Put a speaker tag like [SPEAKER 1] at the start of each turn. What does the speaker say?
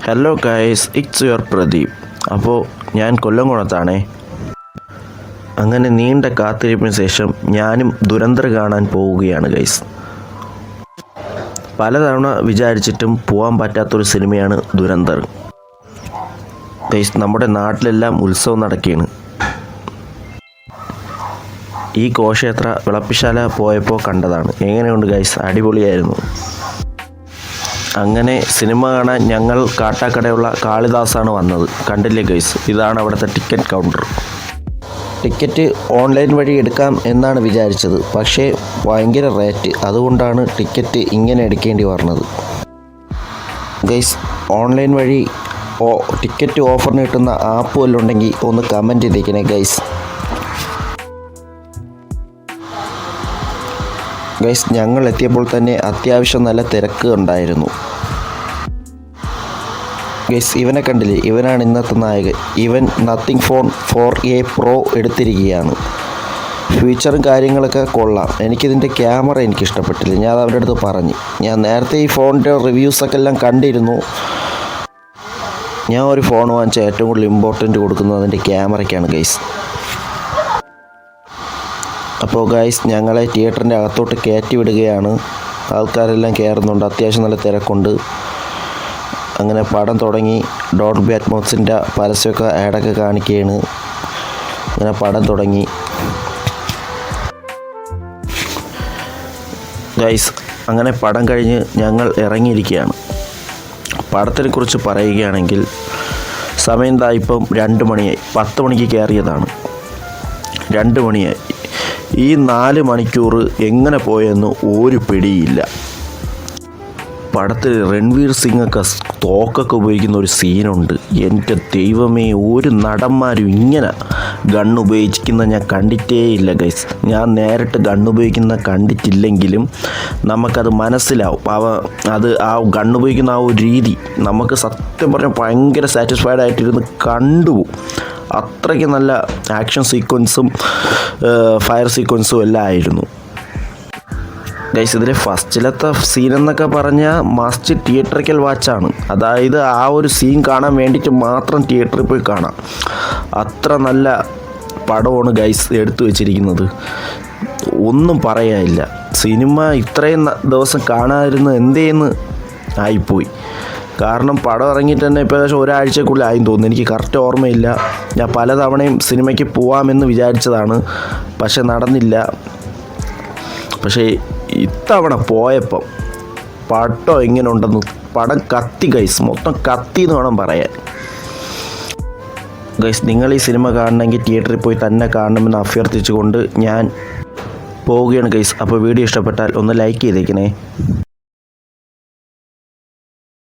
[SPEAKER 1] Hello guys, it's your Pradeep. അപ്പോൾ ഞാൻ കൊല്ലംകുളത്താണേ. അങ്ങനെ നീണ്ട കാത്തിരിപ്പിന് ശേഷം ഞാനും ദുരന്തർ കാണാൻ പോവുകയാണ് ഗൈസ്. പലതവണ വിചാരിച്ചിട്ടും പോകാൻ പറ്റാത്തൊരു സിനിമയാണ് ദുരന്തർ ഗൈസ്. നമ്മുടെ നാട്ടിലെല്ലാം ഉത്സവം നടക്കുകയാണ്. ഈ ഘോഷയാത്ര വിളപ്പിശാല പോയപ്പോൾ കണ്ടതാണ്. എങ്ങനെയുണ്ട് ഗൈസ്? അടിപൊളിയായിരുന്നു. അങ്ങനെ സിനിമ കാണാൻ ഞങ്ങൾ കാട്ടാക്കടയുള്ള കാളിദാസാണ് വന്നത്. കണ്ടില്ലേ ഗൈസ്? ഇതാണ് അവിടുത്തെ ടിക്കറ്റ് കൗണ്ടർ. ടിക്കറ്റ് ഓൺലൈൻ വഴി എടുക്കാം എന്നാണ് വിചാരിച്ചത്, പക്ഷേ ഭയങ്കര റേറ്റ്. അതുകൊണ്ടാണ് ടിക്കറ്റ് ഇങ്ങനെ എടുക്കേണ്ടി വന്നത് ഗൈസ്. ഓൺലൈൻ വഴി ടിക്കറ്റ് ഓഫറിന് കിട്ടുന്ന ആപ്പ് വല്ലതും ഉണ്ടെങ്കിൽ ഒന്ന് കമൻറ്റ് ചെയ്തേക്കണേ ഗൈസ്. ഗൈസ്, ഞങ്ങൾ എത്തിയപ്പോൾ തന്നെ അത്യാവശ്യം നല്ല തിരക്ക് ഉണ്ടായിരുന്നു ഗൈസ്. ഇവനെ കണ്ടില്ലേ? ഇവനാണ് ഇന്നത്തെ നായകൻ. ഇവൻ നത്തിങ് ഫോൺ 4A Pro എടുത്തിരിക്കുകയാണ്. ഫീച്ചറും കാര്യങ്ങളൊക്കെ കൊള്ളാം. എനിക്കിതിൻ്റെ ക്യാമറ എനിക്കിഷ്ടപ്പെട്ടില്ല. ഞാൻ അവരുടെ അടുത്ത് പറഞ്ഞു. ഞാൻ നേരത്തെ ഈ ഫോണിൻ്റെ റിവ്യൂസൊക്കെ എല്ലാം കണ്ടിരുന്നു. ഞാൻ ഒരു ഫോൺ വാങ്ങിച്ച ഏറ്റവും കൂടുതൽ ഇമ്പോർട്ടൻ്റ് കൊടുക്കുന്നത് അതിൻ്റെ ക്യാമറയ്ക്കാണ് ഗൈസ്. അപ്പോൾ ഗൈസ്, ഞങ്ങളെ തിയേറ്ററിൻ്റെ അകത്തോട്ട് കയറ്റി വിടുകയാണ്. ആൾക്കാരെല്ലാം കയറുന്നുണ്ട്. അത്യാവശ്യം നല്ല തിരക്കുണ്ട്. അങ്ങനെ പടം തുടങ്ങി. ഡോൾബി അറ്റ്മോസിൻ്റെ പരസ്യമൊക്കെ ആഡൊക്കെ കാണിക്കുകയാണ്. അങ്ങനെ പടം തുടങ്ങി ഗൈസ്. അങ്ങനെ പടം കഴിഞ്ഞ് ഞങ്ങൾ ഇറങ്ങിയിരിക്കുകയാണ്. പടത്തിനെക്കുറിച്ച് പറയുകയാണെങ്കിൽ സമയം ഇപ്പം 2 മണിയായി. 10 മണിക്ക് കയറിയതാണ്. 2 മണിയായി. ഈ 4 മണിക്കൂർ എങ്ങനെ പോയെന്ന് ഒരു പിടിയില്ല. പടത്തിൽ രൺവീർ സിംഗൊക്കെ തോക്കൊക്കെ ഉപയോഗിക്കുന്ന ഒരു സീനുണ്ട്. എൻ്റെ ദൈവമേ, ഒരു നടന്മാരും ഇങ്ങനെ ഗണ്ണ് ഉപയോഗിക്കുന്ന ഞാൻ കണ്ടിട്ടേ ഇല്ല ഗൈസ്. ഞാൻ നേരിട്ട് ഗണ്ണ് ഉപയോഗിക്കുന്ന കണ്ടിട്ടില്ലെങ്കിലും നമുക്കത് മനസ്സിലാവും. ആ ഗണ്ണ് ഉപയോഗിക്കുന്ന ആ ഒരു രീതി നമുക്ക് സത്യം പറഞ്ഞാൽ ഭയങ്കര സാറ്റിസ്ഫൈഡ് ആയിട്ടിരുന്ന് കണ്ടുപോകും. അത്രയ്ക്ക് നല്ല ആക്ഷൻ സീക്വൻസും ഫയർ സീക്വൻസും എല്ലാം ആയിരുന്നു ഗൈസ്. ഇതിലെ ഫസ്റ്റിലത്തെ സീനെന്നൊക്കെ പറഞ്ഞാൽ മസ്റ്റ് തിയേറ്ററിക്കൽ വാച്ചാണ്. അതായത് ആ ഒരു സീൻ കാണാൻ വേണ്ടിയിട്ട് മാത്രം തിയേറ്ററിൽ പോയി കാണാം. അത്ര നല്ല പടമാണ് ഗൈസ് എടുത്തു വെച്ചിരിക്കുന്നത്. ഒന്നും പറയാനില്ല. സിനിമ ഇത്രയും ദിവസം കാണാതിരുന്ന് എന്തേന്ന് ആയിപ്പോയി. കാരണം പടം ഇറങ്ങിയിട്ട് തന്നെ ഇപ്പോൾ ഏകദേശം ഒരാഴ്ചക്കുള്ളിൽ ആയി തോന്നുന്നു. എനിക്ക് കറക്റ്റ് ഓർമ്മയില്ല. ഞാൻ പലതവണയും സിനിമയ്ക്ക് പോവാമെന്ന് വിചാരിച്ചതാണ്, പക്ഷെ നടന്നില്ല. പക്ഷേ ഇത്തവണ പോയപ്പം പടം എങ്ങനെ ഉണ്ടെന്ന്, പടം കത്തി ഗൈസ്. മൊത്തം കത്തി എന്ന് വേണം പറയാൻ ഗൈസ്. നിങ്ങൾ ഈ സിനിമ കാണണമെങ്കിൽ തിയേറ്ററിൽ പോയി തന്നെ കാണണമെന്ന് അഭ്യർത്ഥിച്ചുകൊണ്ട് ഞാൻ പോവുകയാണ് ഗൈസ്. അപ്പോൾ വീഡിയോ ഇഷ്ടപ്പെട്ടാൽ ഒന്ന് ലൈക്ക് ചെയ്തേക്കണേ.